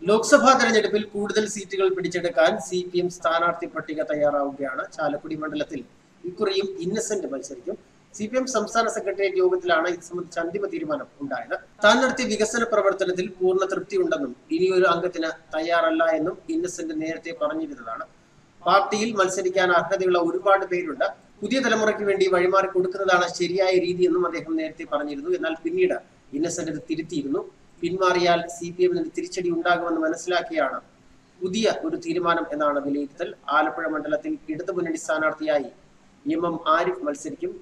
ലോക്സഭാ തെരഞ്ഞെടുപ്പിൽ കൂടുതൽ സീറ്റുകൾ പിടിച്ചെടുക്കാൻ CPM സ്ഥാനാർത്ഥി പട്ടിക തയ്യാറാവുകയാണ്. ചാലക്കുടി മണ്ഡലത്തിൽ ഇക്കുറിയും ഇന്നസെന്റ് മത്സരിക്കും. CPM സംസ്ഥാന സെക്രട്ടേറിയറ്റ് യോഗത്തിലാണ് ഇത് സംബന്ധിച്ച അന്തിമ തീരുമാനം ഉണ്ടായത്. താൻ നടത്തിയ വികസന പ്രവർത്തനത്തിൽ പൂർണ്ണ തൃപ്തിയുണ്ടെന്നും ഇനിയൊരു അംഗത്തിന് തയ്യാറല്ല എന്നും ഇന്നസെന്റ് നേരത്തെ പറഞ്ഞിരുന്നതാണ്. പാർട്ടിയിൽ മത്സരിക്കാൻ അർഹതയുള്ള ഒരുപാട് പേരുണ്ട്. പുതിയ തലമുറയ്ക്ക് വേണ്ടി വഴിമാറി കൊടുക്കുന്നതാണ് ശരിയായ രീതിയെന്നും അദ്ദേഹം നേരത്തെ പറഞ്ഞിരുന്നു. എന്നാൽ പിന്നീട് ഇന്നസെന്റ് ഇത് തിരുത്തിയിരുന്നു. പിന്മാറിയാൽ CPM-ന് തിരിച്ചടി ഉണ്ടാകുമെന്ന് മനസ്സിലാക്കിയാണ് പുതിയ ഒരു തീരുമാനം എന്നാണ് വിലയിരുത്തൽ. ആലപ്പുഴ മണ്ഡലത്തിൽ ഇടതുമുന്നണി സ്ഥാനാർത്ഥിയായി MM ആരിഫ് മത്സരിക്കും.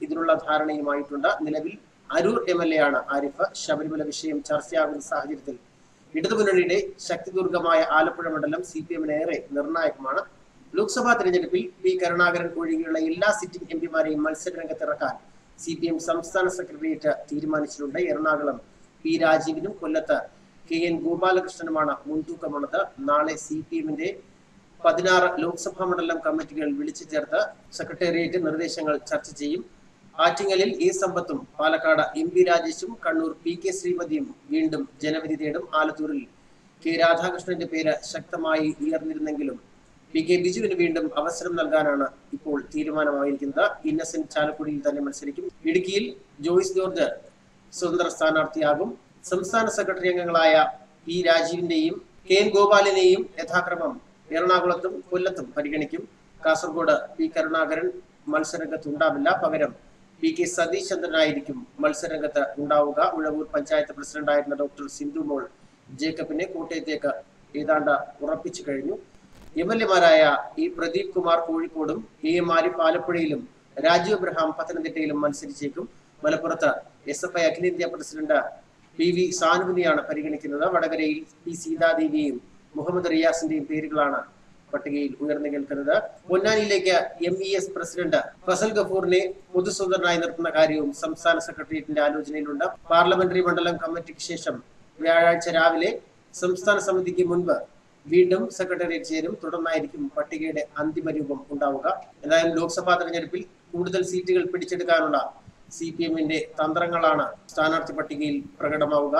ഇതിനുള്ള ധാരണയുമായിട്ടുണ്ട്. നിലവിൽ അരൂർ MLA ആണ് ആരിഫ്. ശബരിമല വിഷയം ചർച്ചയാകുന്ന സാഹചര്യത്തിൽ ഇടതുമുന്നണിയുടെ ശക്തിദുർഗമായ ആലപ്പുഴ മണ്ഡലം CPM-ന് ഏറെ നിർണായകമാണ്. ലോക്സഭാ തെരഞ്ഞെടുപ്പിൽ P. കരുണാകരൻ ഒഴികെയുള്ള എല്ലാ സിറ്റിംഗ് MP-മാരെയും മത്സരരംഗത്തിറക്കാൻ CPM സംസ്ഥാന സെക്രട്ടേറിയറ്റ് തീരുമാനിച്ചിട്ടുണ്ട്. എറണാകുളം P. രാജീവിനും കൊല്ലത്ത് KN ഗോപാലകൃഷ്ണനുമാണ് മുൻതൂക്കമുള്ളത്. നാളെ CPM-ന്റെ 16 ലോക്സഭാ മണ്ഡലം കമ്മിറ്റികൾ വിളിച്ചു ചേർത്ത് സെക്രട്ടേറിയറ്റ് നിർദ്ദേശങ്ങൾ ചർച്ച ചെയ്യും. ആറ്റിങ്ങലിൽ A. സമ്പത്തും പാലക്കാട് MP രാജേഷും കണ്ണൂർ PK ശ്രീമതിയും വീണ്ടും ജനവിധി തേടും. ആലത്തൂരിൽ K. രാധാകൃഷ്ണന്റെ പേര് ശക്തമായി ഉയർന്നിരുന്നെങ്കിലും PK ബിജുവിന് വീണ്ടും അവസരം നൽകാനാണ് ഇപ്പോൾ തീരുമാനമായിരിക്കുന്നത്. ഇന്നസെന്റ് ചാലക്കുടിയിൽ തന്നെ മത്സരിക്കും. ഇടുക്കിയിൽ ജോയ്സ് ജോർജ് സ്വതന്ത്ര സ്ഥാനാർത്ഥിയാകും. സംസ്ഥാന സെക്രട്ടറി അംഗങ്ങളായ P. രാജീവിന്റെയും KN ഗോപാലിനെയും യഥാക്രമം എറണാകുളത്തും കൊല്ലത്തും പരിഗണിക്കും. കാസർഗോഡ് P. കരുണാകരൻ മത്സരരംഗത്ത് ഉണ്ടാവില്ല. പകരം PK സതീഷ് ചന്ദ്രനായിരിക്കും മത്സരരംഗത്ത് ഉണ്ടാവുക. ഉഴവൂർ പഞ്ചായത്ത് പ്രസിഡന്റായിരുന്ന ഡോക്ടർ സിന്ധു മോൾ ജേക്കബിനെ കോട്ടയത്തേക്ക് ഏതാണ്ട് ഉറപ്പിച്ചു കഴിഞ്ഞു. MLA-മാരായ E. പ്രദീപ് കുമാർ കോഴിക്കോടും AM ആരിഫ് ആലപ്പുഴയിലും രാജു അബ്രഹാം പത്തനംതിട്ടയിലും മത്സരിച്ചേക്കും. മലപ്പുറത്ത് SFI അഖിലേന്ത്യാ പ്രസിഡന്റ് PV സാനുവിനെയാണ് പരിഗണിക്കുന്നത്. വടകരയിൽ P. സീതാദേവിയെയും മുഹമ്മദ് റിയാസിന്റെയും പേരുകളാണ് പട്ടികയിൽ ഉയർന്നു കേൾക്കുന്നത്. പൊന്നാനിയിലേക്ക് MES പ്രസിഡന്റ് ഫസൽ ഗഫൂറിനെ പൊതുസ്വതന്ത്രനായി നിർത്തുന്ന കാര്യവും സംസ്ഥാന സെക്രട്ടേറിയറ്റിന്റെ ആലോചനയിലുണ്ട്. പാർലമെന്ററി മണ്ഡലം കമ്മിറ്റിക്ക് ശേഷം വ്യാഴാഴ്ച രാവിലെ സംസ്ഥാന സമിതിക്ക് മുൻപ് വീണ്ടും സെക്രട്ടേറിയറ്റ് ചേരും. തുടർന്നായിരിക്കും പട്ടികയുടെ അന്തിമ രൂപം ഉണ്ടാവുക. എന്തായാലും ലോക്സഭാ തെരഞ്ഞെടുപ്പിൽ കൂടുതൽ സീറ്റുകൾ പിടിച്ചെടുക്കാനുള്ള CPM-ന്റെ തന്ത്രങ്ങളാണ് സ്ഥാനാർത്ഥി പട്ടികയിൽ പ്രകടമാവുക.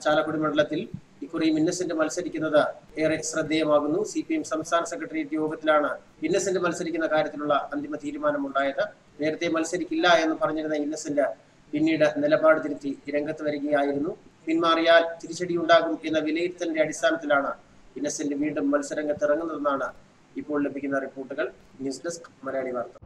ചാലക്കുടി മണ്ഡലത്തിൽ ഇക്കുറിയും ഇന്നസെന്റ് മത്സരിക്കുന്നത് ഏറെ ശ്രദ്ധേയമാകുന്നു. CPM സംസ്ഥാന സെക്രട്ടേറിയറ്റ് യോഗത്തിലാണ് ഇന്നസെന്റ് മത്സരിക്കുന്ന കാര്യത്തിലുള്ള അന്തിമ തീരുമാനമുണ്ടായത്. നേരത്തെ മത്സരിക്കില്ല എന്ന് പറഞ്ഞിരുന്ന ഇന്നസെന്റ് പിന്നീട് നിലപാട് തിരുത്തി രംഗത്ത് വരികയായിരുന്നു. പിന്മാറിയാൽ തിരിച്ചടിയുണ്ടാകും എന്ന വിലയിരുത്തലിന്റെ അടിസ്ഥാനത്തിലാണ് ഇന്നസെന്റ് വീണ്ടും മത്സരരംഗത്ത് ഇറങ്ങുന്നതെന്നാണ് ഇപ്പോൾ ലഭിക്കുന്ന റിപ്പോർട്ടുകൾ. ന്യൂസ് ഡെസ്ക് മലയാളി വാർത്ത.